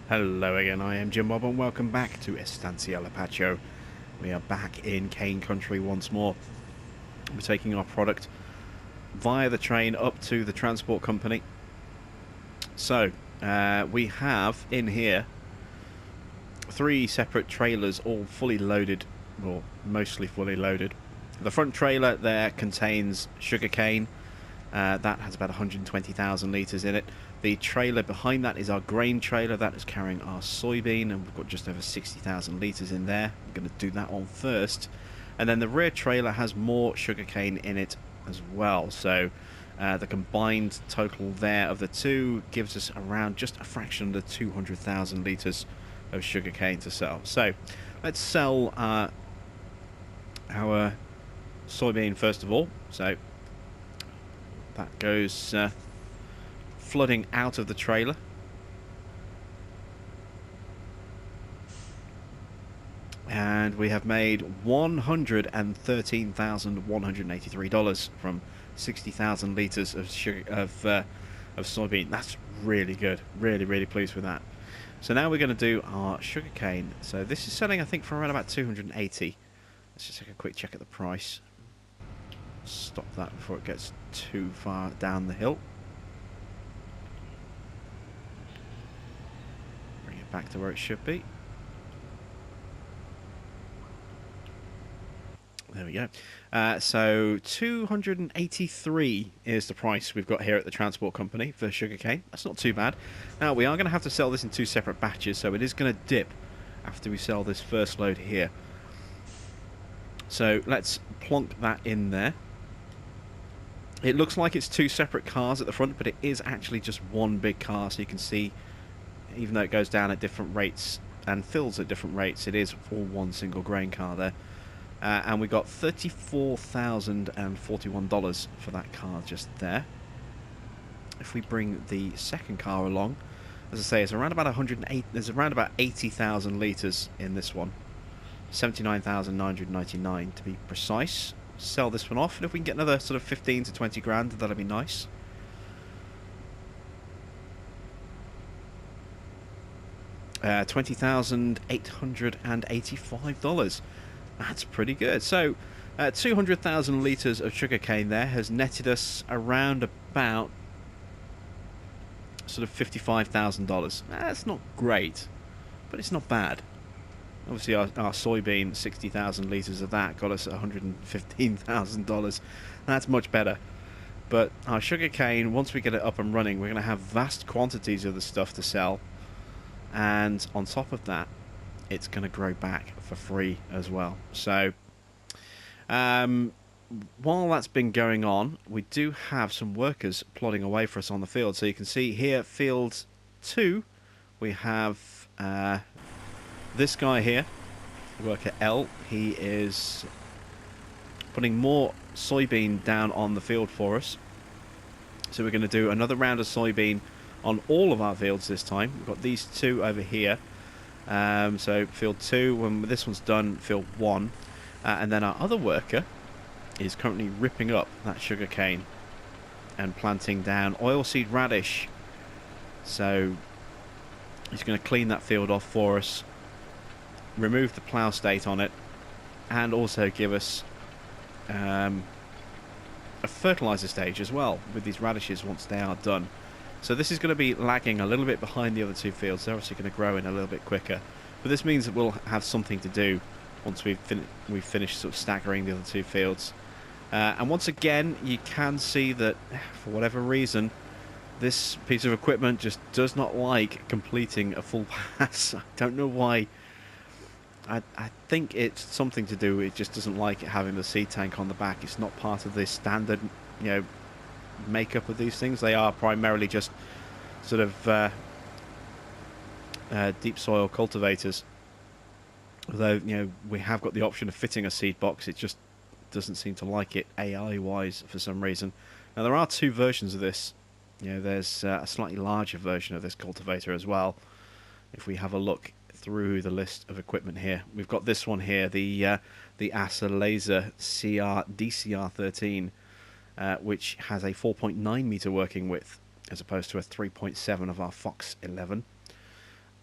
Hello again, I am Jim Bob and welcome back to Estancia Lapacho. We are back in cane country once more. We're taking our product via the train up to the transport company. So, we have in here 3 separate trailers, all fully loaded, or mostly fully loaded. The front trailer there contains sugarcane. That has about 120,000 litres in it. The trailer behind that is our grain trailer. That is carrying our soybean, and we've got just over 60,000 litres in there. I'm going to do that one first. And then the rear trailer has more sugarcane in it as well. So the combined total there of the two gives us around just a fraction under 200,000 litres of sugarcane to sell. So let's sell our soybean first of all. So that goes flooding out of the trailer. And we have made $113,183 from 60,000 litres of soybean. That's really good. Really pleased with that. So now we're going to do our sugar cane. So this is selling, I think, for around about 280. Let's just take a quick check at the price. Stop that before it gets too far down the hill. Bring it back to where it should be. There we go. So 283 is the price we've got here at the transport company for sugarcane. That's not too bad. Now we are going to have to sell this in 2 separate batches, so it is going to dip after we sell this first load here. So let's plonk that in there. It looks like it's 2 separate cars at the front, but it is actually just one big car. So you can see, even though it goes down at different rates and fills at different rates, it is all one single grain car there. And we got $34,041 for that car just there. If we bring the second car along, as I say, it's around about 108. There's around about 80,000 litres in this one. 79,999 to be precise. Sell this one off, and if we can get another sort of 15 to 20 grand, that'll be nice. $20,885. That's pretty good. So 200,000 litres of sugarcane there has netted us around about sort of $55,000. That's not great, but it's not bad. Obviously our soybean, 60,000 litres of that got us $115,000. That's much better. But our sugarcane, once we get it up and running, we're going to have vast quantities of the stuff to sell. And on top of that, it's going to grow back for free as well. So while that's been going on, we do have some workers plodding away for us on the field. So you can see here, field 2, we have this guy here, worker L. He is putting more soybean down on the field for us. So we're going to do another round of soybean on all of our fields this time. We've got these 2 over here. So field 2, when this one's done, field 1. And then our other worker is currently ripping up that sugar cane and planting down oilseed radish. So he's going to clean that field off for us, remove the plough state on it, and also give us a fertilizer stage as well with these radishes once they are done. So this is going to be lagging a little bit behind the other 2 fields. They're obviously going to grow in a little bit quicker, but this means that we'll have something to do once we've finished sort of staggering the other 2 fields. And once again, you can see that for whatever reason, this piece of equipment just does not like completing a full pass. I don't know why. I think it's something to do. It just doesn't like having the seed tank on the back. It's not part of the standard, makeup of these things. They are primarily just sort of deep soil cultivators. Although we have got the option of fitting a seed box, it just doesn't seem to like it AI wise for some reason. Now there are 2 versions of this. There's a slightly larger version of this cultivator as well. If we have a look through the list of equipment here, we've got this one here, the Asa Laser DCR13. Which has a 4.9 meter working width as opposed to a 3.7 of our Fox 11.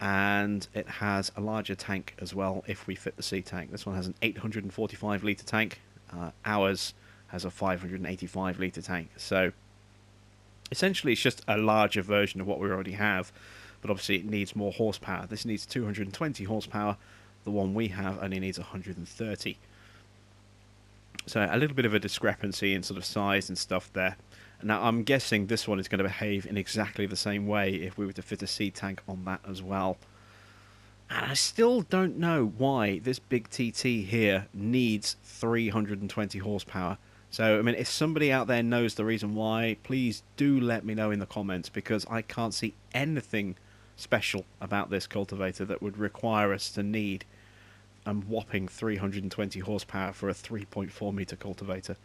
and it has a larger tank as well if we fit the C tank. This one has an 845 litre tank. Ours has a 585 litre tank. So essentially it's just a larger version of what we already have, but obviously it needs more horsepower. This needs 220 horsepower. The one we have only needs 130. So a little bit of a discrepancy in sort of size and stuff there. Now I'm guessing this one is going to behave in exactly the same way if we were to fit a C tank on that as well. And I still don't know why this big TT here needs 320 horsepower. So, I mean, if somebody out there knows the reason why, please do let me know in the comments, because I can't see anything special about this cultivator that would require us to need a whopping 320 horsepower for a 3.4 meter cultivator.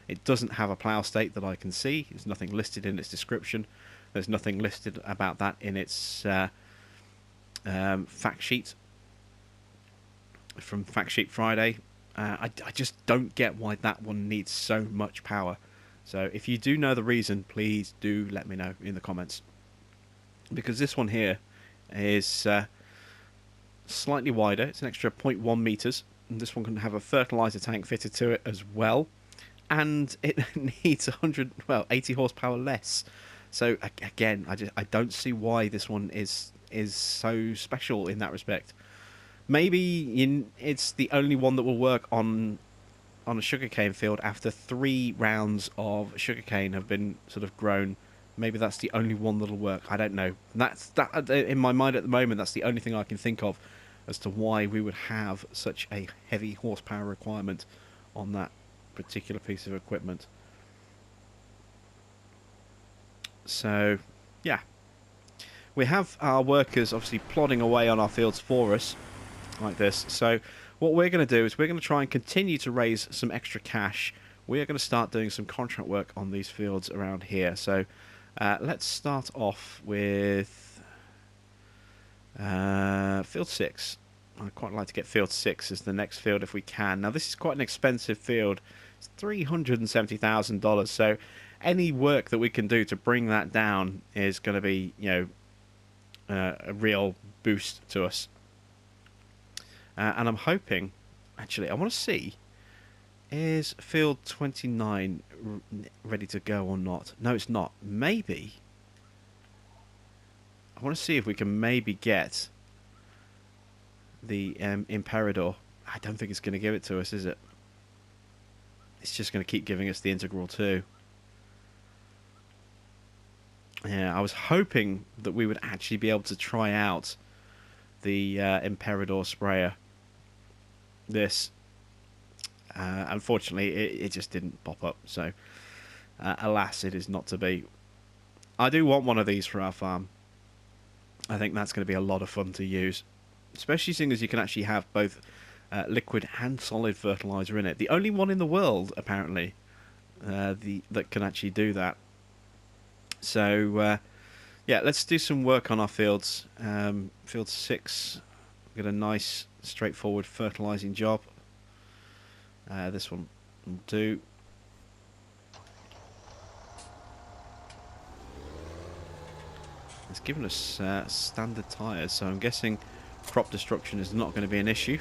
It doesn't have a plough state that I can see. There's nothing listed in its description. There's nothing listed about that in its fact sheet from Fact Sheet Friday. I just don't get why that one needs so much power. So if you do know the reason, please do let me know in the comments. Because this one here is slightly wider. It's an extra 0.1 meters. And this one can have a fertilizer tank fitted to it as well. And it needs 80 horsepower less. So again, I don't see why this one is so special in that respect. Maybe it's the only one that will work on a sugarcane field after 3 rounds of sugarcane have been sort of grown. Maybe that's the only one that'll work. I don't know. That in my mind at the moment, that's the only thing I can think of as to why we would have such a heavy horsepower requirement on that particular piece of equipment. So, yeah. We have our workers obviously plodding away on our fields for us, like this. So what we're going to do is we're going to try and continue to raise some extra cash. We are going to start doing some contract work on these fields around here. So let's start off with field 6. I'd quite like to get field 6 as the next field if we can. Now this is quite an expensive field. It's $370,000. So any work that we can do to bring that down is going to be, you know, a real boost to us. And I'm hoping, actually, I want to see, is field 29 ready to go or not? No, it's not. Maybe. I want to see if we can maybe get the Imperador. I don't think it's going to give it to us, is it? It's just going to keep giving us the Integral 2. Yeah, I was hoping that we would actually be able to try out the Imperador sprayer. This. Unfortunately, it just didn't pop up. So, alas, it is not to be. I do want one of these for our farm. I think that's going to be a lot of fun to use. Especially seeing as you can actually have both liquid and solid fertilizer in it. The only one in the world, apparently, that can actually do that. So, yeah, let's do some work on our fields. Field 6, we've got a nice, straightforward fertilizing job. This one will do. It's given us standard tyres, so I'm guessing crop destruction is not going to be an issue.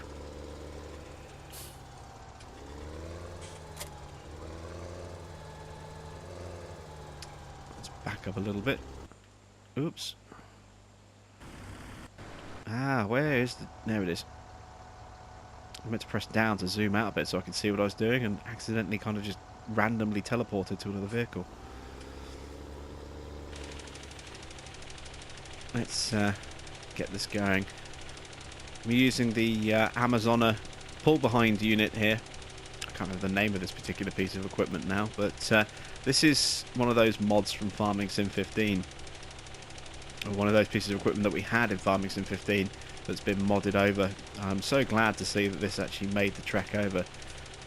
Let's back up a little bit. Oops. Ah, where is the... There it is. I meant to press down to zoom out a bit so I could see what I was doing, and accidentally kind of just randomly teleported to another vehicle. Let's get this going. We're using the Amazoner pull-behind unit here. I can't remember the name of this particular piece of equipment now, but this is one of those mods from Farming Sim 15. Or one of those pieces of equipment that we had in Farming Sim 15 that's been modded over. I'm so glad to see that this actually made the trek over.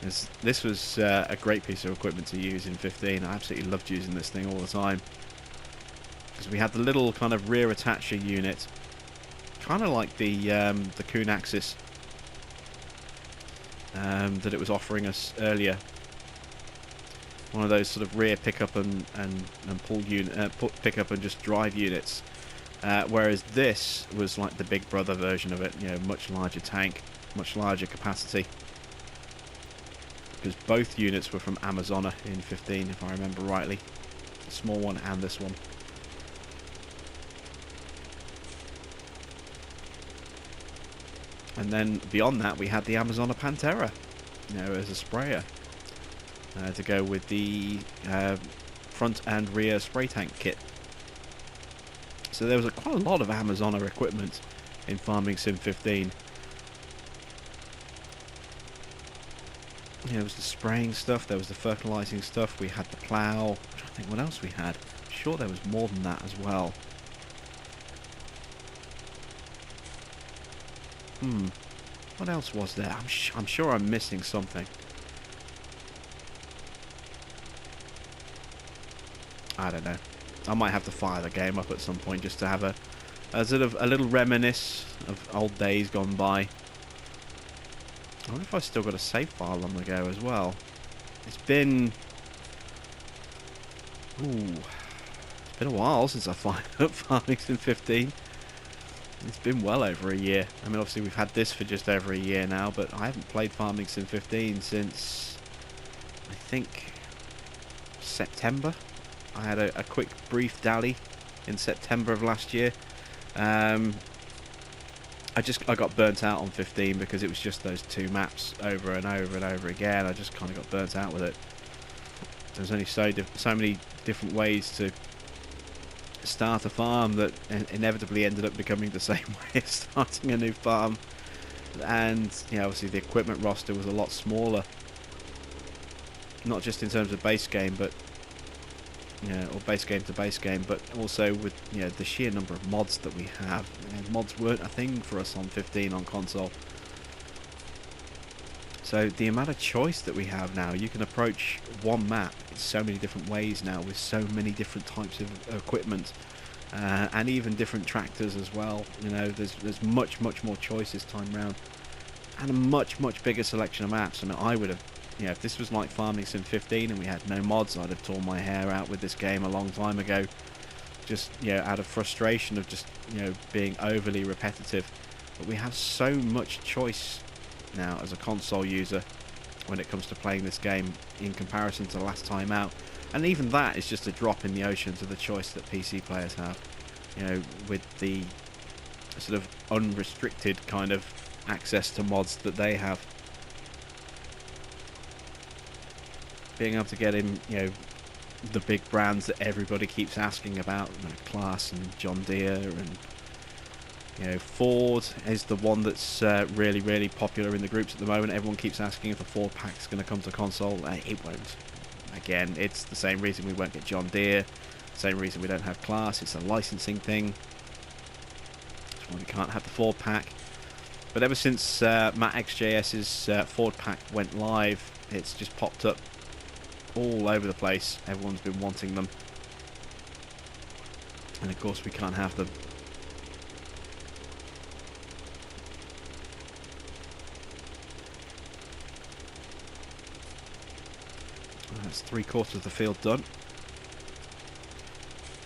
This was a great piece of equipment to use in 15. I absolutely loved using this thing all the time. Because we had the little kind of rear attacher unit. Kind of like the Kuhn Axis that it was offering us earlier. One of those sort of rear pickup and pull unit, pick up and just drive units. Whereas this was like the Big Brother version of it, you know, much larger tank, much larger capacity. Because both units were from Amazona in 15, if I remember rightly. The small one and this one. And then beyond that, we had the Amazona Pantera, you know, as a sprayer to go with the front and rear spray tank kit. So there was quite a lot of Amazona equipment in Farming Sim 15. There was the spraying stuff, there was the fertilising stuff, we had the plough. I'm trying to think what else we had. I'm sure there was more than that as well. What else was there? I'm sure I'm missing something. I don't know. I might have to fire the game up at some point just to have a sort of a little reminisce of old days gone by. I wonder if I've still got a save file on the go as well. It's been... Ooh. It's been a while since I fired up Farming Sim 15. It's been well over a year. I mean, obviously we've had this for just over a year now, but I haven't played Farming Sim 15 since, I think, September. I had a quick brief dally in September of last year. I got burnt out on 15 because it was just those two maps over and over and over again. I just kind of got burnt out with it. There's only so many different ways to start a farm that inevitably ended up becoming the same way as starting a new farm. And you know, obviously the equipment roster was a lot smaller, not just in terms of base game, but or base game to base game, but also with the sheer number of mods that we have. Mods weren't a thing for us on 15 on console. So the amount of choice that we have now, you can approach one map in so many different ways now, with so many different types of equipment, and even different tractors as well. You know, there's much more choice this time round, and a much bigger selection of maps. I mean, I would have, if this was like Farming Sim 15 and we had no mods, I'd have torn my hair out with this game a long time ago. Just out of frustration of just being overly repetitive. But we have so much choice now as a console user when it comes to playing this game in comparison to the last time out, and even that is just a drop in the ocean to the choice that PC players have, with the sort of unrestricted kind of access to mods that they have. Being able to get in the big brands that everybody keeps asking about, Class and John Deere, and Ford is the one that's really popular in the groups at the moment. Everyone keeps asking if the Ford pack's going to come to console. It won't. Again, it's the same reason we won't get John Deere, same reason we don't have Class. It's a licensing thing. That's why we can't have the Ford pack. But ever since MattXJS's Ford pack went live, it's just popped up all over the place. Everyone's been wanting them, and of course we can't have them. That's 3/4 of the field done.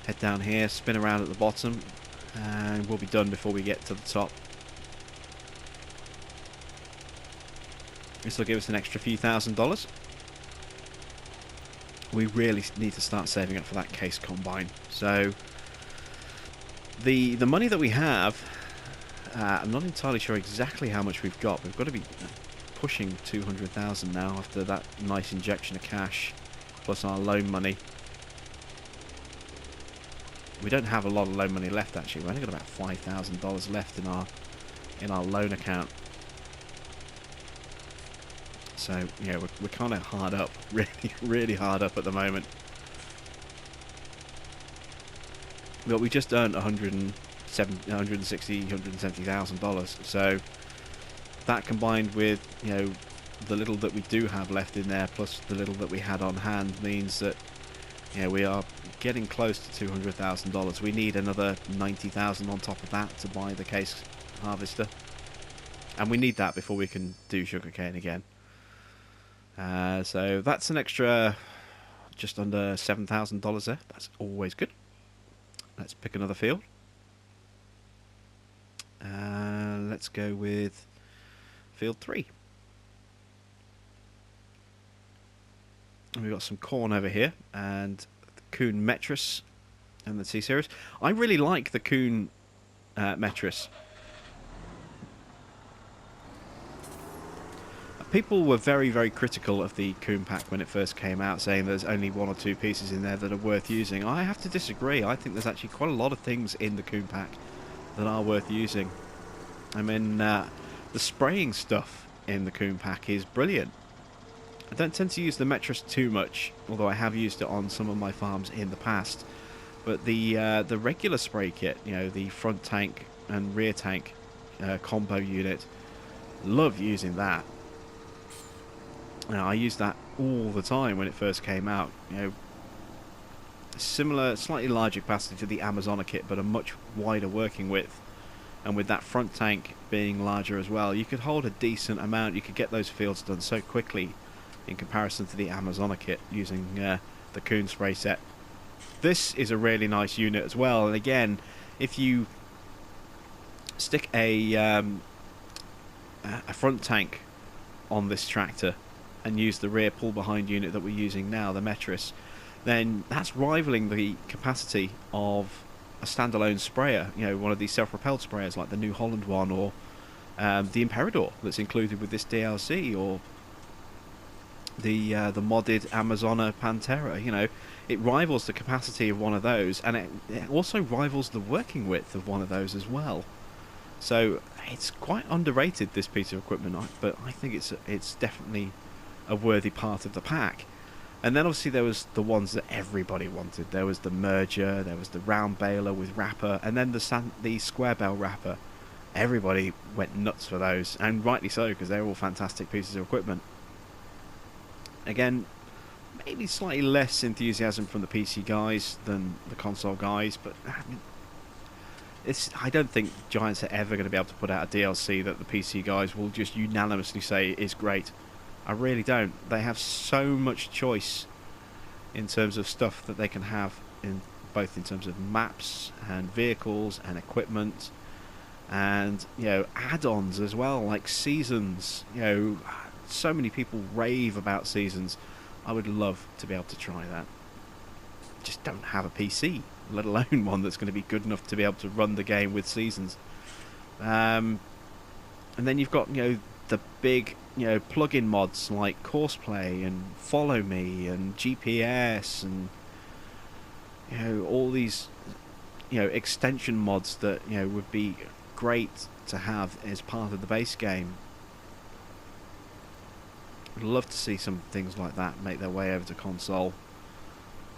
Head down here, spin around at the bottom, and we'll be done before we get to the top. This will give us an extra few $1,000s. We really need to start saving up for that case combine. So the money that we have, I'm not entirely sure exactly how much we've got. We've got to be pushing 200,000 now after that nice injection of cash plus our loan money. We don't have a lot of loan money left, actually. We've only got about $5,000 left in our loan account. So we're kind of hard up, really hard up at the moment. But we just earned $170,000. So that combined with the little that we do have left in there, plus the little that we had on hand, means that we are getting close to $200,000. We need another 90,000 on top of that to buy the case harvester, and we need that before we can do sugarcane again. So that's an extra just under $7,000 there. That's always good. Let's pick another field. let's go with field 3. And we've got some corn over here, and the Kuhn Metris and the T-Series. I really like the Kuhn Metris. People were very, very critical of the Kuhn pack when it first came out, saying there's only 1 or 2 pieces in there that are worth using. I have to disagree. I think there's actually quite a lot of things in the Kuhn pack that are worth using. I mean, the spraying stuff in the Kuhn pack is brilliant. I don't tend to use the Metris too much, although I have used it on some of my farms in the past. But the regular spray kit, you know, the front tank and rear tank combo unit, love using that. I used that all the time when it first came out. You know, similar, slightly larger capacity to the Amazona kit, but a much wider working width. And with that front tank being larger as well, you could hold a decent amount. You could get those fields done so quickly in comparison to the Amazona kit using the Kuhn spray set. This is a really nice unit as well. And again, if you stick a front tank on this tractor and use the rear pull behind unit that we're using now, the Metris, then that's rivaling the capacity of a standalone sprayer, you know, one of these self-propelled sprayers like the New Holland one, or the Imperador that's included with this DLC, or the modded Amazona Pantera. You know, it rivals the capacity of one of those, and it also rivals the working width of one of those as well. So it's quite underrated, this piece of equipment, but I think it's definitely a worthy part of the pack. And then obviously there was the ones that everybody wanted. There was the Merger, there was the round baler with wrapper, and then the square bale wrapper. Everybody went nuts for those, and rightly so, because they're all fantastic pieces of equipment. Again, maybe slightly less enthusiasm from the PC guys than the console guys, but I mean, I don't think Giants are ever going to be able to put out a DLC that the PC guys will just unanimously say is great. I really don't. They have so much choice in terms of stuff that they can have, in both in terms of maps and vehicles and equipment, and, you know, add-ons as well, like seasons. You know, so many people rave about seasons. I would love to be able to try that. Just don't have a PC, let alone one that's going to be good enough to be able to run the game with seasons. And then you've got, you know, the big, you know, plug-in mods like Courseplay and Follow Me and GPS, and, you know, all these, you know, extension mods that, you know, would be great to have as part of the base game. I'd love to see some things like that make their way over to console,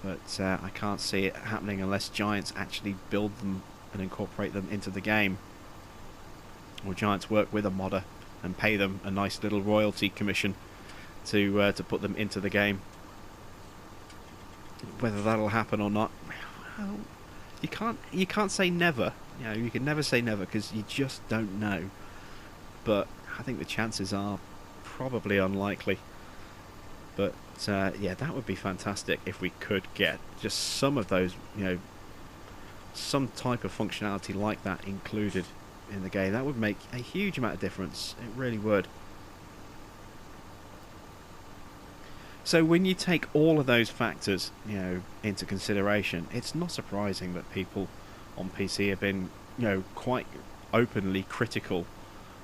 but I can't see it happening unless Giants actually build them and incorporate them into the game, or Giants work with a modder and pay them a nice little royalty commission to put them into the game. Whether that'll happen or not, well, you can't say never. You know, you can never say never, because you just don't know. But I think the chances are probably unlikely. But yeah, that would be fantastic if we could get just some of those, you know, some type of functionality like that included in the game. That would make a huge amount of difference. It really would. So when you take all of those factors, you know, into consideration, it's not surprising that people on PC have been, you know, quite openly critical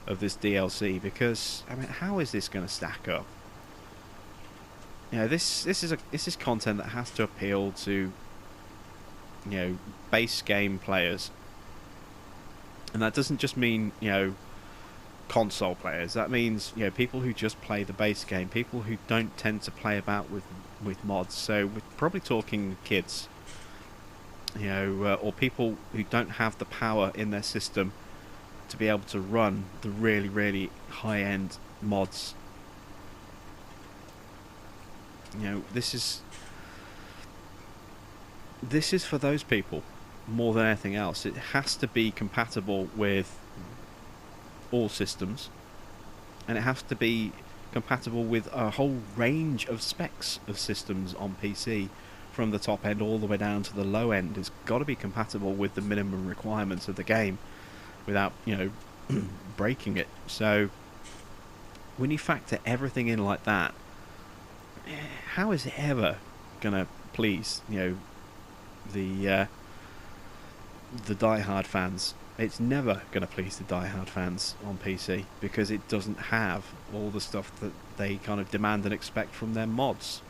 of this DLC, because, I mean, how is this going to stack up? You know, this is content that has to appeal to, you know, base game players. And that doesn't just mean, you know, console players. That means, you know, people who just play the base game, people who don't tend to play about with mods. So we're probably talking kids, you know, or people who don't have the power in their system to be able to run the really, really high-end mods. You know, this is for those people more than anything else. It has to be compatible with all systems, and it has to be compatible with a whole range of specs of systems on PC, from the top end all the way down to the low end. It's got to be compatible with the minimum requirements of the game, without, you know, breaking it. So when you factor everything in like that, how is it ever gonna please, you know, the die-hard fans? It's never going to please the die-hard fans on PC because it doesn't have all the stuff that they kind of demand and expect from their mods.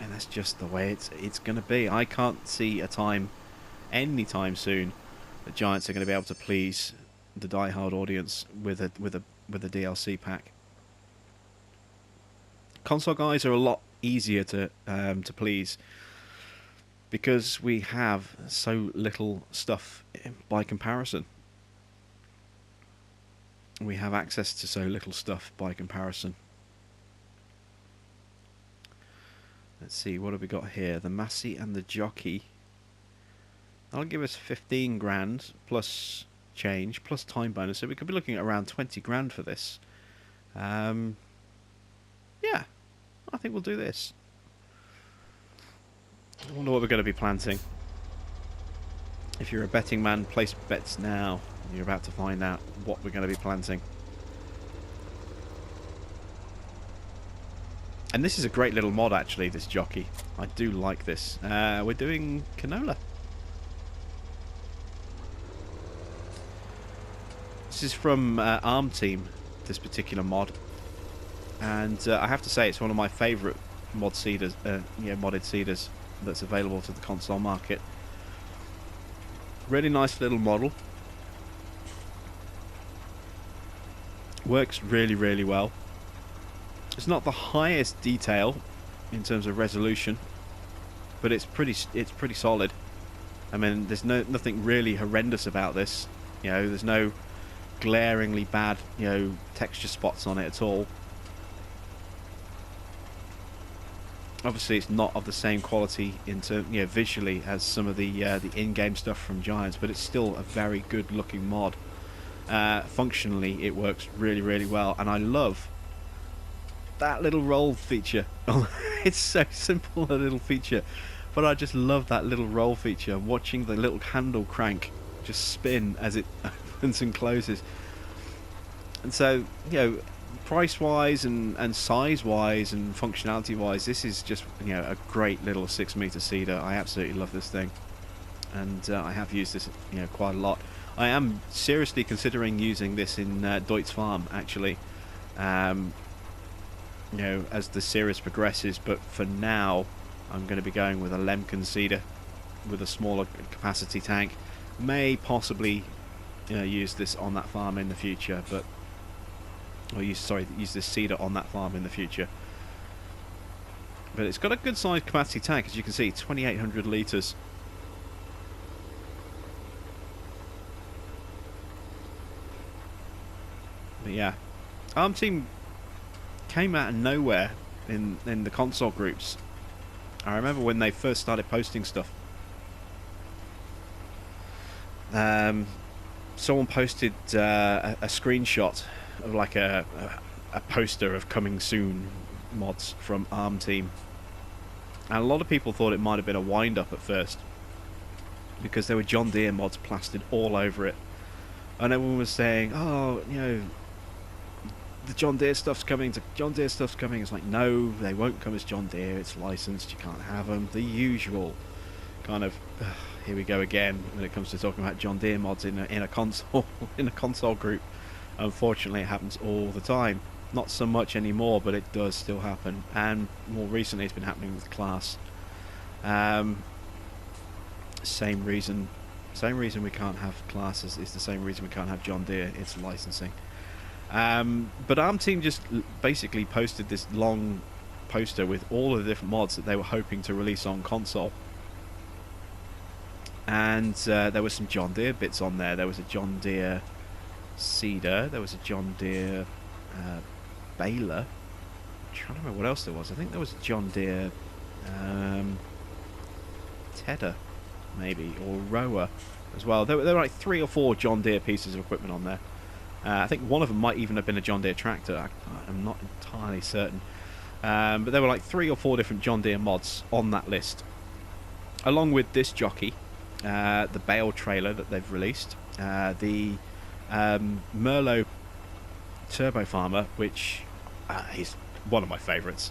And that's just the way it's going to be. I can't see a time, anytime soon, that Giants are going to be able to please the die-hard audience with a DLC pack. Console guys are a lot easier to please, because we have so little stuff by comparison. We have access to so little stuff by comparison. Let's see, what have we got here? The Massey and the Jockey. That'll give us 15 grand plus change, plus time bonus. So we could be looking at around 20 grand for this. Yeah, I think we'll do this. I wonder what we're going to be planting. If you're a betting man, place bets now. You're about to find out what we're going to be planting. And this is a great little mod, actually, this jockey. I do like this. We're doing canola. This is from Arm Team, this particular mod. And I have to say, it's one of my favourite modded seeders that's available to the console market. Really nice little model. Works really, really well. It's not the highest detail in terms of resolution, but it's pretty solid. I mean, there's nothing really horrendous about this. You know, there's no glaringly bad, you know, texture spots on it at all. Obviously, it's not of the same quality visually as some of the in-game stuff from Giants, but it's still a very good-looking mod. Functionally, it works really, really well, and I love that little roll feature. It's so simple, a little feature, but I just love that little roll feature. Watching the little handle crank just spin as it opens and closes. And so, you know, price-wise and size-wise and functionality-wise, this is just, you know, a great little 6-meter seeder. I absolutely love this thing, and I have used this, you know, quite a lot. I am seriously considering using this in Deutz Farm, actually, you know, as the series progresses. But for now, I'm going to be going with a Lemken seeder with a smaller capacity tank. May possibly, you know, use this on that farm in the future, but use this seeder on that farm in the future. But it's got a good sized capacity tank, as you can see, 2,800 litres. But yeah, Arm Team came out of nowhere in the console groups. I remember when they first started posting stuff. Someone posted a screenshot of like a poster of coming soon mods from Arm Team, and a lot of people thought it might have been a wind-up at first because there were John Deere mods plastered all over it, and everyone was saying, oh, you know, the John Deere stuff's coming. John Deere stuff's coming. It's like, no, they won't come as John Deere. It's licensed. You can't have them. The usual kind of here we go again when it comes to talking about John Deere mods in a console in a console group. Unfortunately, it happens all the time. Not so much anymore, but it does still happen. And more recently, it's been happening with Class. Same reason we can't have Class is the same reason we can't have John Deere. It's licensing. But Arm Team just basically posted this long poster with all of the different mods that they were hoping to release on console. And there were some John Deere bits on there. There was a John Deere seeder. There was a John Deere baler. I'm trying to remember what else there was. I think there was a John Deere tedder, maybe, or rower as well. There were like 3 or 4 John Deere pieces of equipment on there. I think one of them might even have been a John Deere tractor. I'm not entirely certain. But there were like 3 or 4 different John Deere mods on that list, along with this jockey, the bale trailer that they've released, the Merlot Turbo Farmer, which is one of my favourites.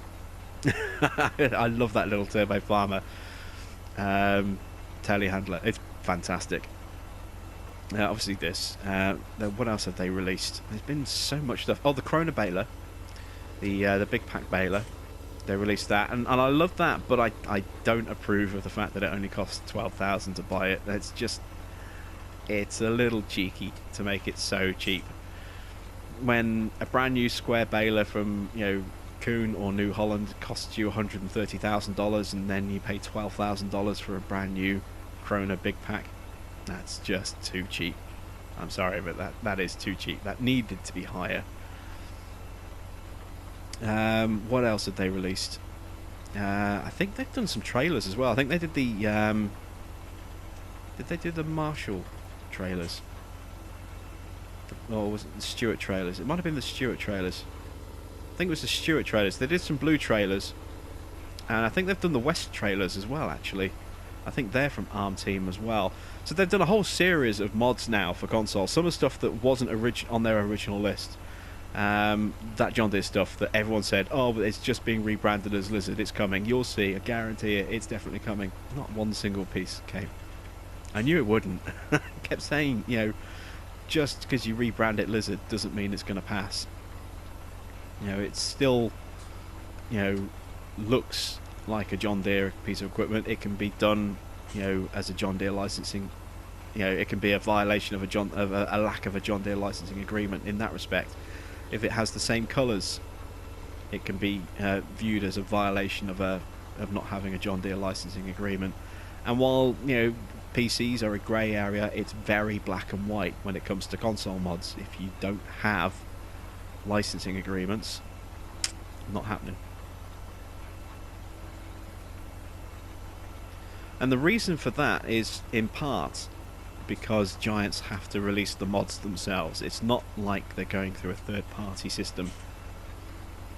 I love that little Turbo Farmer telehandler. It's fantastic. Obviously this. What else have they released? There's been so much stuff. Oh, the Krona baler, the big pack baler. They released that, and I love that, but I don't approve of the fact that it only costs 12,000 to buy it. It's a little cheeky to make it so cheap. When a brand new square baler from Kuhn or New Holland costs you $130,000, and then you pay $12,000 for a brand new Krona big pack, that's just too cheap. I'm sorry, but that is too cheap. That needed to be higher. What else have they released? I think they've done some trailers as well. I think they did the did they do the Marshall trailers? Or was it the Stewart trailers? It might have been the Stewart trailers. I think it was the Stewart trailers. They did some blue trailers, and I think they've done the West trailers as well, actually. I think they're from ARM Team as well. So they've done a whole series of mods now for console. Some of the stuff that wasn't on their original list. That John Deere stuff that everyone said, oh, but it's just being rebranded as Lizard, it's coming. You'll see, I guarantee it, it's definitely coming. Not one single piece came. I knew it wouldn't. Kept saying, just because you rebrand it Lizard doesn't mean it's going to pass. It still, looks like a John Deere piece of equipment. It can be done, as a John Deere licensing. It can be a violation of a lack of a John Deere licensing agreement in that respect. If it has the same colours, it can be viewed as a violation of not having a John Deere licensing agreement. And while PCs are a grey area, it's very black and white when it comes to console mods. If you don't have licensing agreements, not happening. And the reason for that is in part because Giants have to release the mods themselves. It's not like they're going through a third-party system.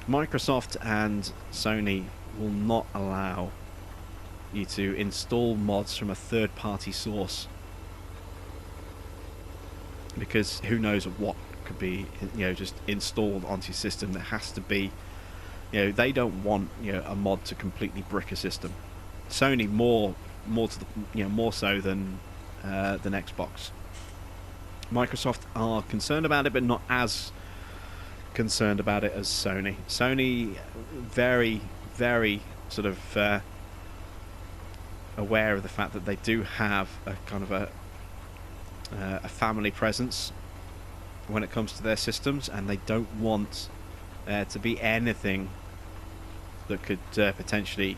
Microsoft and Sony will not allow you to install mods from a third-party source, because who knows what could be just installed onto your system. That has to be, they don't want a mod to completely brick a system. Sony more so than Xbox. Microsoft are concerned about it, but not as concerned about it as Sony. Sony very, very sort of aware of the fact that they do have a kind of a family presence when it comes to their systems, and they don't want there to be anything that could potentially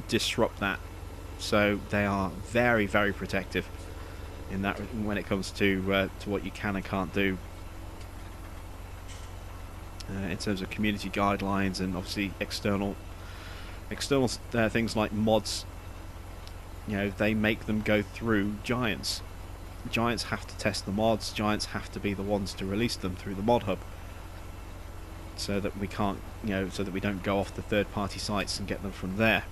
disrupt that. So they are very, very protective in that when it comes to what you can and can't do in terms of community guidelines, and obviously external things like mods. They make them go through Giants. Giants have to test the mods. Giants have to be the ones to release them through the mod hub, so that we can't, so that we don't go off the third-party sites and get them from there.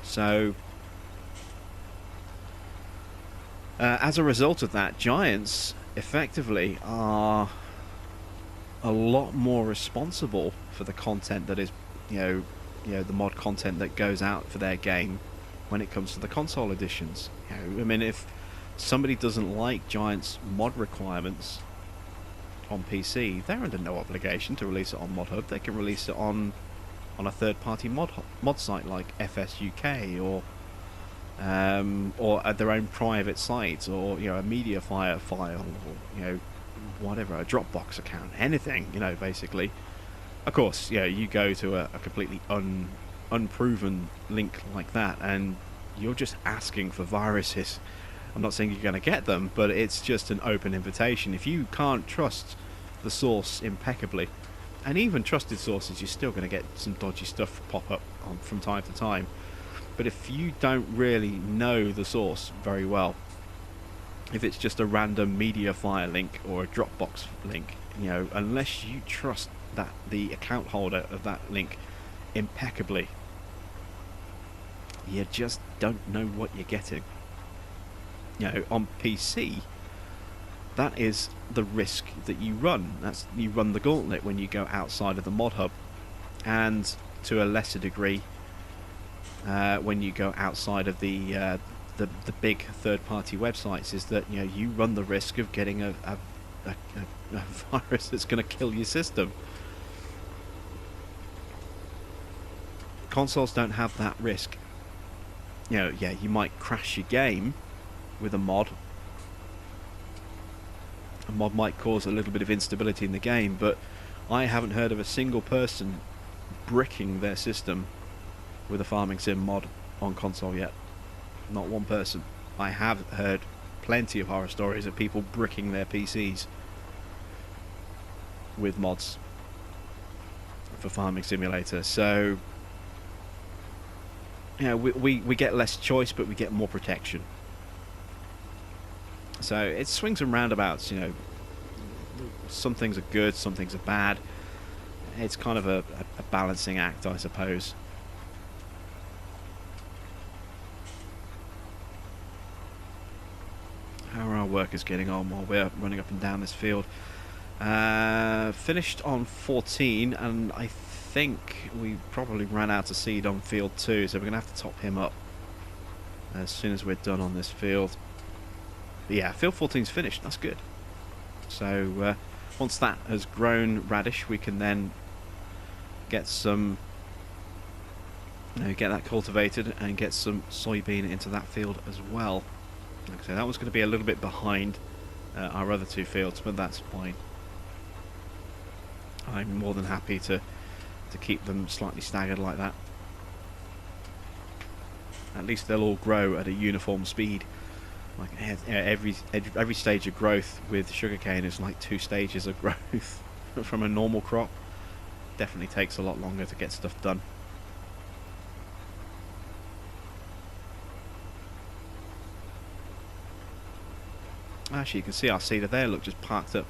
So as a result of that, Giants effectively are a lot more responsible for the content that is, the mod content that goes out for their game when it comes to the console editions. I mean, if somebody doesn't like Giants mod requirements on PC, they're under no obligation to release it on Mod Hub. They can release it on a third-party mod site like FS17 or at their own private site, or a MediaFire file, or whatever, a Dropbox account, anything, basically. Of course, you go to a completely unproven link like that, and you're just asking for viruses. I'm not saying you're going to get them, but it's just an open invitation. If you can't trust the source impeccably, and even trusted sources, you're still going to get some dodgy stuff pop up from time to time. But if you don't really know the source very well, if it's just a random MediaFire link or a Dropbox link, unless you trust that the account holder of that link impeccably, you just don't know what you're getting. on PC, that is the risk that you run. You run the gauntlet when you go outside of the mod hub, and to a lesser degree when you go outside of the big third-party websites, is that you run the risk of getting a virus that's going to kill your system. Consoles don't have that risk. Yeah, you might crash your game with a mod. A mod might cause a little bit of instability in the game, but I haven't heard of a single person bricking their system with a farming sim mod on console yet. Not one person. I have heard plenty of horror stories of people bricking their PCs with mods for Farming Simulator. So we get less choice, but we get more protection. So it swings and roundabouts. Some things are good, some things are bad. It's kind of a balancing act, I suppose. How are our workers getting on while we're running up and down this field? Finished on 14, and I think we probably ran out of seed on field 2, so we're going to have to top him up as soon as we're done on this field. But yeah, field 14's finished. That's good. So once that has grown radish, we can then get some, get that cultivated and get some soybean into that field as well. Like I say, that was going to be a little bit behind our other two fields, but that's fine. I'm more than happy to keep them slightly staggered like that. At least they'll all grow at a uniform speed. Like every stage of growth with sugarcane is like 2 stages of growth from a normal crop. Definitely takes a lot longer to get stuff done. Actually, you can see our seeder there, look, just parked up.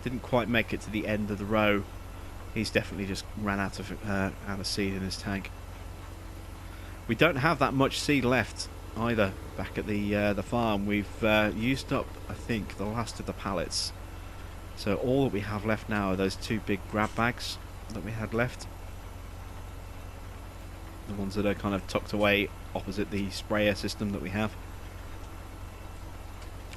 Didn't quite make it to the end of the row. He's definitely just ran out of seed in his tank. We don't have that much seed left either back at the farm. We've used up, I think, the last of the pallets. So all that we have left now are those 2 big grab bags that we had left. The ones that are kind of tucked away opposite the sprayer system that we have.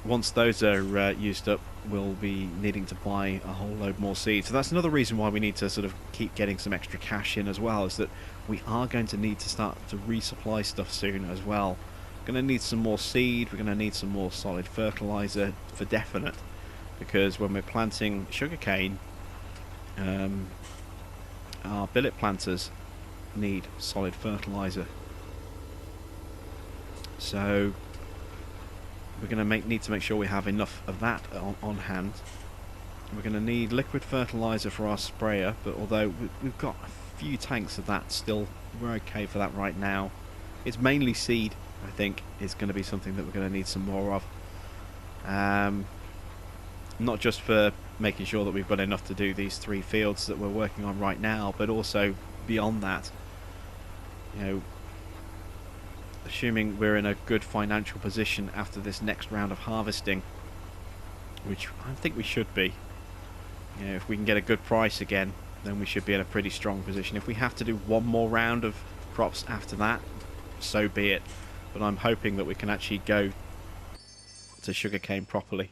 Once those are used up, we'll be needing to buy a whole load more seed. So that's another reason why we need to sort of keep getting some extra cash in as well, is that we are going to need to start to resupply stuff soon as well. We're going to need some more seed, we're going to need some more solid fertilizer for definite, because when we're planting sugarcane, our billet planters need solid fertilizer. So we're going to need to make sure we have enough of that on hand. We're going to need liquid fertilizer for our sprayer, but although we've got a few tanks of that still, we're okay for that right now. It's mainly seed, I think, is going to be something that we're going to need some more of. Not just for making sure that we've got enough to do these 3 fields that we're working on right now, but also beyond that. Assuming we're in a good financial position after this next round of harvesting, which I think we should be. If we can get a good price again, then we should be in a pretty strong position. If we have to do one more round of crops after that, so be it. But I'm hoping that we can actually go to sugarcane properly.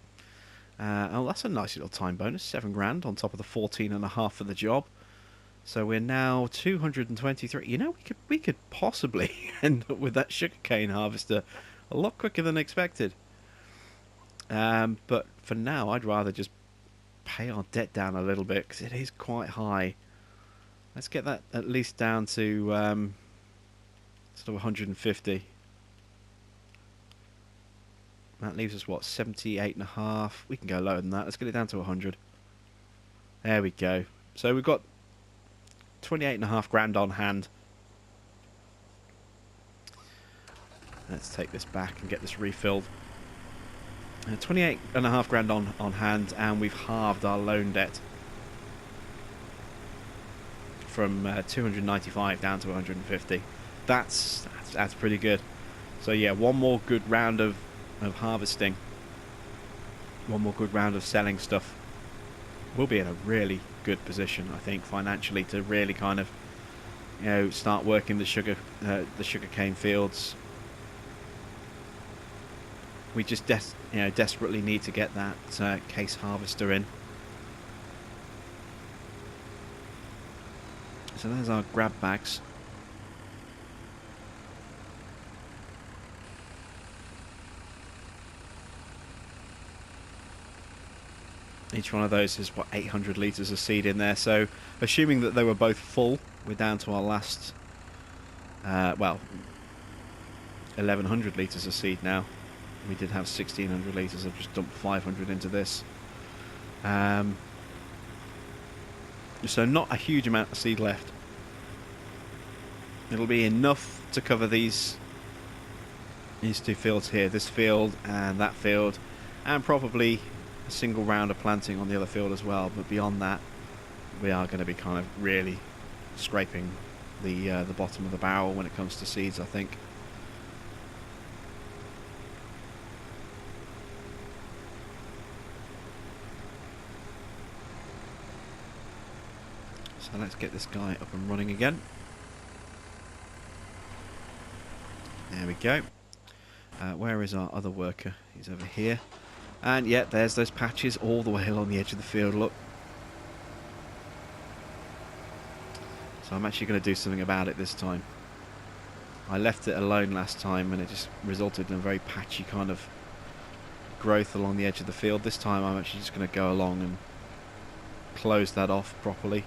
Oh, that's a nice little time bonus, 7 grand on top of the 14.5 for the job. So we're now 223. We could possibly end up with that sugarcane harvester a lot quicker than expected. But for now, I'd rather just pay our debt down a little bit, because it is quite high. Let's get that at least down to sort of 150. That leaves us, what, 78.5? We can go lower than that. Let's get it down to 100. There we go. So we've got 28.5 grand on hand. Let's take this back and get this refilled. 28.5 grand on hand, and we've halved our loan debt from 295 down to 150. That's pretty good. So yeah, one more good round of of harvesting, one more good round of selling stuff, we'll be in a really good position, I think, financially, to really kind of, you know, start working the sugarcane fields. We just desperately need to get that case harvester in. So there's our grab bags. Each one of those is, what, 800 litres of seed in there. So assuming that they were both full, we're down to our last, 1100 litres of seed now. We did have 1600 litres. I've just dumped 500 into this. So not a huge amount of seed left. It'll be enough to cover these two fields here, this field and that field, and probably a single round of planting on the other field as well. But beyond that, we are going to be kind of really scraping the bottom of the barrel when it comes to seeds, I think. So let's get this guy up and running again. There we go. Where is our other worker? He's over here. And yeah, there's those patches all the way along the edge of the field, look. So I'm actually going to do something about it this time. I left it alone last time and it just resulted in a very patchy kind of growth along the edge of the field. This time I'm actually just going to go along and close that off properly.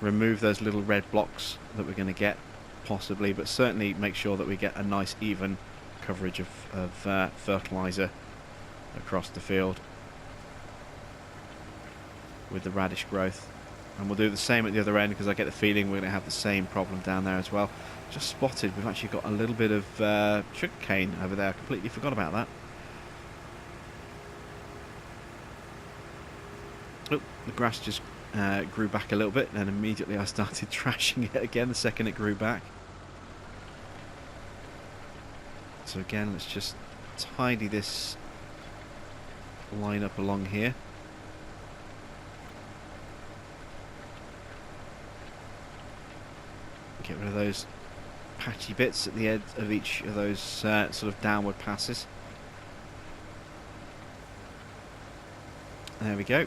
Remove those little red blocks that we're going to get, possibly, but certainly make sure that we get a nice even coverage of fertiliser across the field with the radish growth. And we'll do the same at the other end, because I get the feeling we're going to have the same problem down there as well. Just spotted, we've actually got a little bit of sugar cane over there. I completely forgot about that. Oh, the grass just grew back a little bit, and immediately I started trashing it again the second it grew back. So again, let's just tidy this line up along here. Get rid of those patchy bits at the end of each of those sort of downward passes. There we go.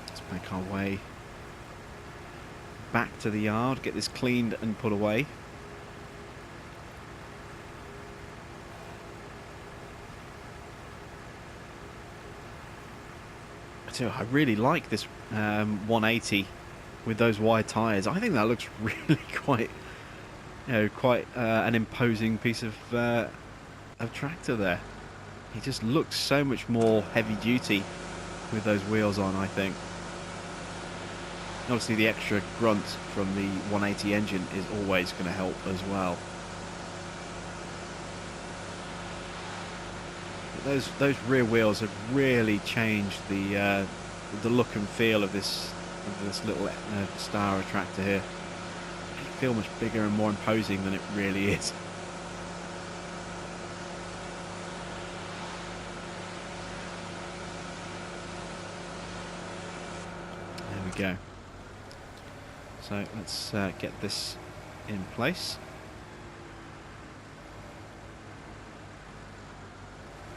Let's make our way back to the yard, get this cleaned and put away. So I really like this 180 with those wide tyres. I think that looks really quite an imposing piece of tractor there. He just looks so much more heavy duty with those wheels on, I think. Obviously the extra grunt from the 180 engine is always going to help as well. Those rear wheels have really changed the look and feel of this little Star tractor here. They feel much bigger and more imposing than it really is. There we go. So let's get this in place.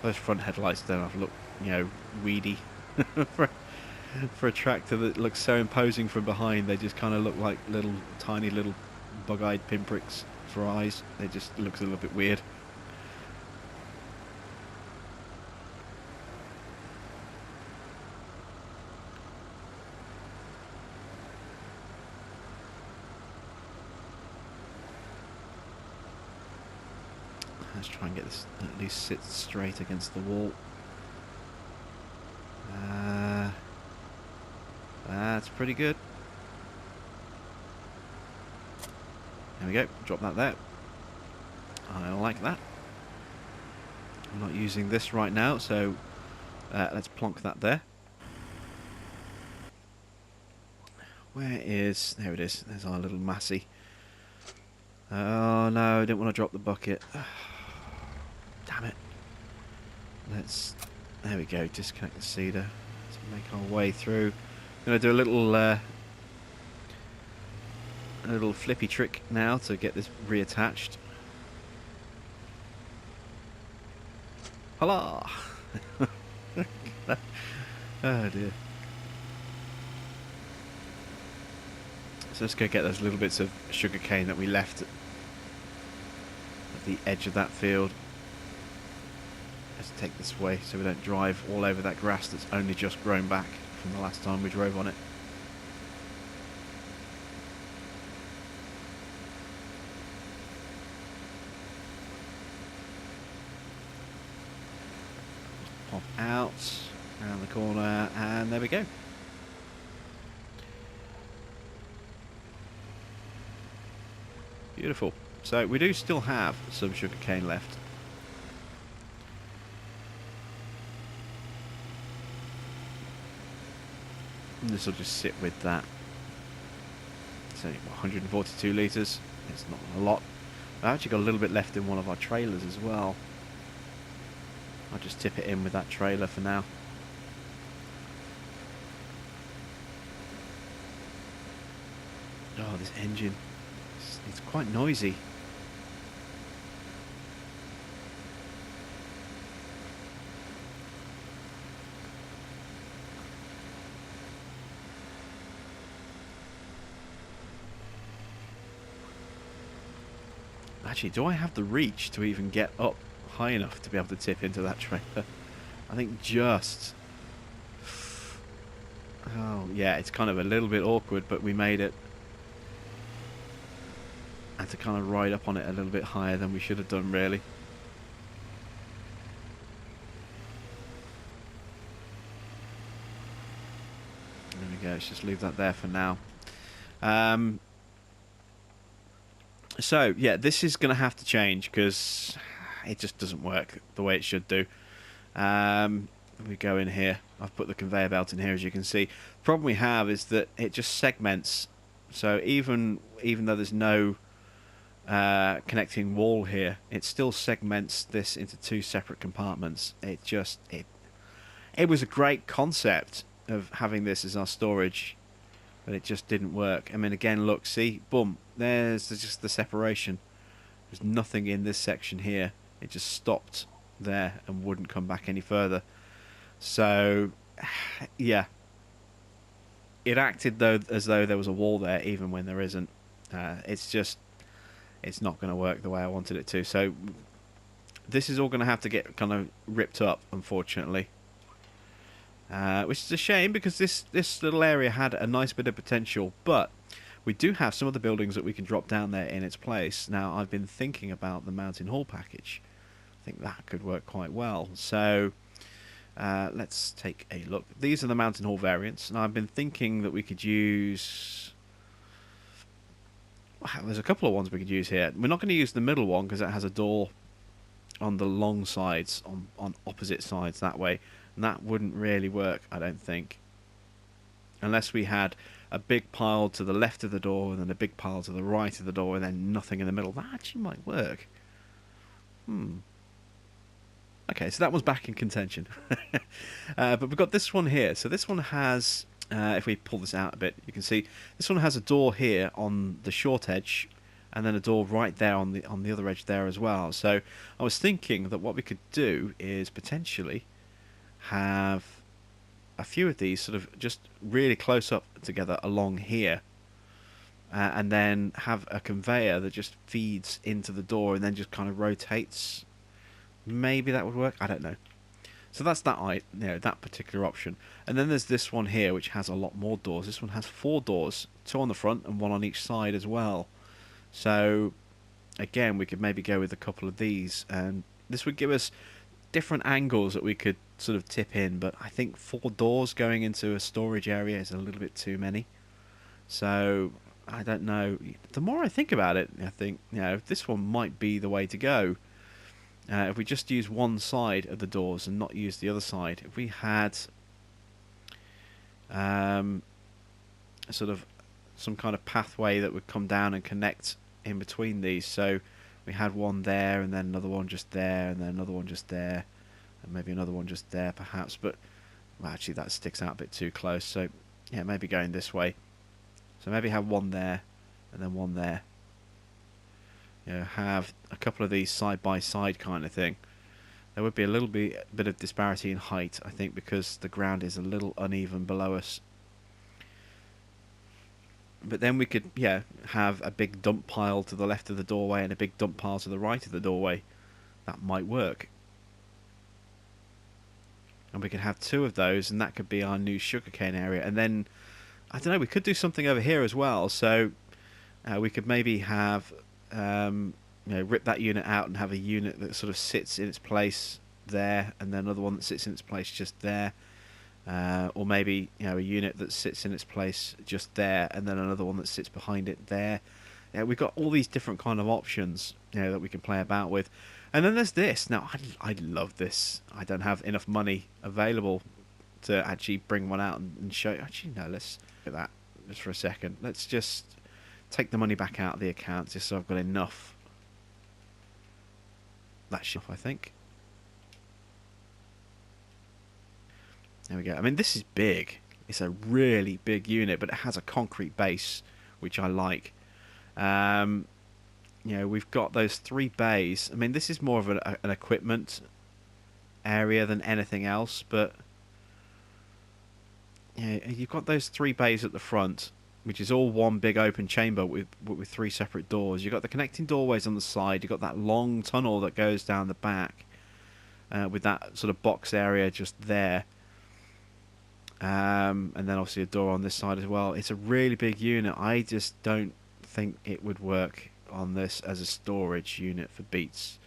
Those front headlights don't have to look, weedy for a tractor that looks so imposing from behind. They just kind of look like tiny little bug-eyed pinpricks for eyes. They just looks a little bit weird. Let's try and get this at least sit straight against the wall. That's pretty good. There we go. Drop that there. I like that. I'm not using this right now, so let's plonk that there. Where is... There it is. There's our little Massey. Oh no, I didn't want to drop the bucket. Damn it. There we go, disconnect the seeder. Let's make our way through. I'm going to do a little flippy trick now to get this reattached. Hola! Oh dear. So let's go get those little bits of sugar cane that we left at the edge of that field. Let's take this way so we don't drive all over that grass that's only just grown back from the last time we drove on it. Pop out, around the corner, and there we go. Beautiful. So we do still have some sugar cane left. And this will just sit with that. It's only 142 litres. It's not a lot. I've actually got a little bit left in one of our trailers as well. I'll just tip it in with that trailer for now. Oh, this engine. It's quite noisy. Actually, do I have the reach to even get up high enough to be able to tip into that trailer? I think just... Oh, yeah, it's kind of a little bit awkward, but we made it. Had to kind of ride up on it a little bit higher than we should have done, really. There we go, let's just leave that there for now. So, yeah, this is going to have to change because it just doesn't work the way it should do. We go in here. I've put the conveyor belt in here, as you can see. The problem we have is that it just segments. So even though there's no connecting wall here, it still segments this into two separate compartments. It was a great concept of having this as our storage, but it just didn't work. I mean, again, look, see, boom, there's just the separation. There's nothing in this section here. It just stopped there and wouldn't come back any further. So, yeah, it acted as though there was a wall there, even when there isn't. It's not going to work the way I wanted it to. So, this is all going to have to get kind of ripped up, unfortunately. Which is a shame because this little area had a nice bit of potential, but we do have some of the buildings that we can drop down there in its place. Now, I've been thinking about the mountain hall package. I think that could work quite well. So, let's take a look. These are the mountain hall variants, and I've been thinking that we could use... Wow, there's a couple of ones we could use here. We're not going to use the middle one because it has a door on the long sides, on opposite sides that way. And that wouldn't really work, I don't think. Unless we had a big pile to the left of the door and then a big pile to the right of the door and then nothing in the middle. That actually might work. Okay, so that one's back in contention. But we've got this one here. So this one has, if we pull this out a bit, you can see this one has a door here on the short edge and then a door right there on the other edge there as well. So I was thinking that what we could do is potentially have a few of these sort of just really close up together along here, and then have a conveyor that just feeds into the door and then just kind of rotates. Maybe that would work, I don't know. So that's that particular option. And then there's this one here which has a lot more doors. This one has 4 doors, 2 on the front and 1 on each side as well. So again, we could maybe go with a couple of these, and this would give us different angles that we could sort of tip in, but I think 4 doors going into a storage area is a little bit too many. So I don't know. The more I think about it, I think, this one might be the way to go. If we just use one side of the doors and not use the other side, if we had sort of some kind of pathway that would come down and connect in between these. So we had one there, and then another one just there, and then another one just there, and maybe another one just there perhaps, but well, actually that sticks out a bit too close, so yeah, maybe going this way. So maybe have one there and then one there. You know, have a couple of these side by side kind of thing. There would be a little bit of disparity in height, I think, because the ground is a little uneven below us. But then we could, yeah, have a big dump pile to the left of the doorway and a big dump pile to the right of the doorway. That might work. And we could have two of those, and that could be our new sugarcane area. And then, I don't know, we could do something over here as well. So we could maybe have, you know, rip that unit out and have a unit that sort of sits in its place there, and then another one that sits in its place just there. Or maybe, you know, a unit that sits in its place just there, and then another one that sits behind it there. Yeah, we've got all these different kind of options, you know, that we can play about with. And then there's this. Now, I love this. I don't have enough money available to actually bring one out and show you. Actually, no, let's look at that just for a second. Let's just take the money back out of the account just so I've got enough. That's enough, I think. There we go. I mean, this is big. It's a really big unit, but it has a concrete base, which I like. You know, we've got those 3 bays. I mean, this is more of an equipment area than anything else, but yeah, you've got those 3 bays at the front, which is all one big open chamber with 3 separate doors. You've got the connecting doorways on the side. You've got that long tunnel that goes down the back with that sort of box area just there. And then obviously a door on this side as well. It's a really big unit. I just don't think it would work on this as a storage unit for beets.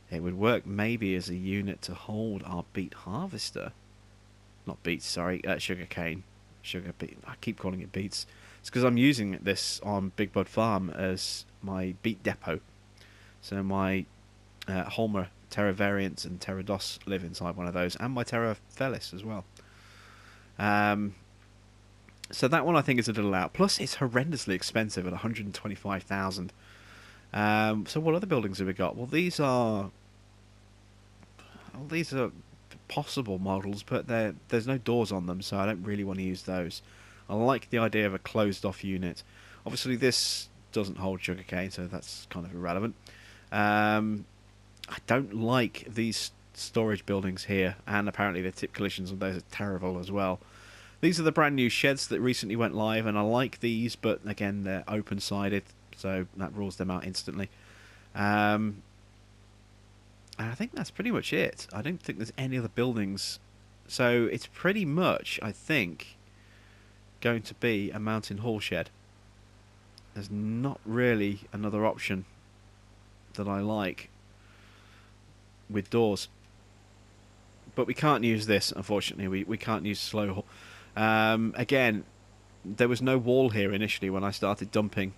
It would work maybe as a unit to hold our beet harvester. Not beets, sorry, sugarcane. Sugar beet. I keep calling it beets. It's because I'm using this on Big Bud Farm as my beet depot. So my Holmer Terra Variants and Terra Dos live inside one of those, and my Terra Felis as well. So that one I think is a little out. Plus, it's horrendously expensive at 125,000. So what other buildings have we got? Well, these are possible models, but there's no doors on them, so I don't really want to use those. I like the idea of a closed-off unit. Obviously, this doesn't hold sugarcane, so that's kind of irrelevant. I don't like these storage buildings here, and apparently the tip collisions on those are terrible as well. These are the brand new sheds that recently went live, and I like these, but again they're open-sided, so that rules them out instantly. And I think that's pretty much it. I don't think there's any other buildings, so it's pretty much, I think, going to be a mountain hall shed. There's not really another option that I like with doors. But we can't use this, unfortunately. We can't use slow haul. Again, there was no wall here initially when I started dumping.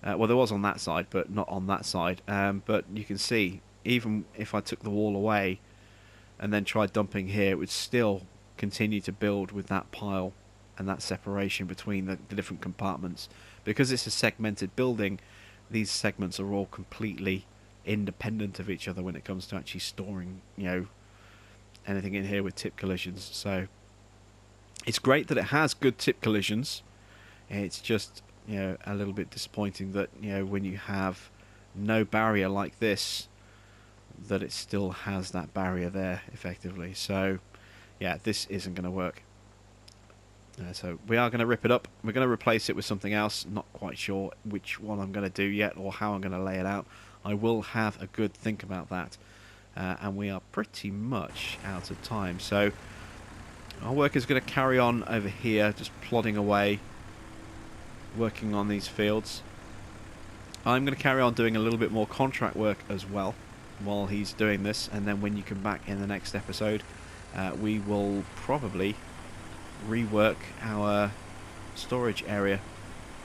Well, there was on that side, but not on that side. But you can see, even if I took the wall away and then tried dumping here, it would still continue to build with that pile and that separation between the different compartments. Because it's a segmented building, these segments are all completely independent of each other when it comes to actually storing, you know, anything in here with tip collisions. So it's great that it has good tip collisions. It's just, you know, a little bit disappointing that, you know, when you have no barrier like this, that it still has that barrier there effectively. So yeah, this isn't going to work. So we are going to rip it up. We're going to replace it with something else. Not quite sure which one I'm going to do yet or how I'm going to lay it out. I will have a good think about that. And we are pretty much out of time. So our work is going to carry on over here, just plodding away, working on these fields. I'm going to carry on doing a little bit more contract work as well while he's doing this, and then when you come back in the next episode, we will probably rework our storage area.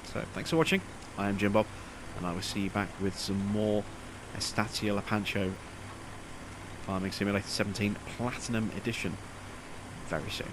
So thanks for watching. I am Jim Bob, and I will see you back with some more Estancia Lapacho Farming Simulator 17 Platinum Edition very soon.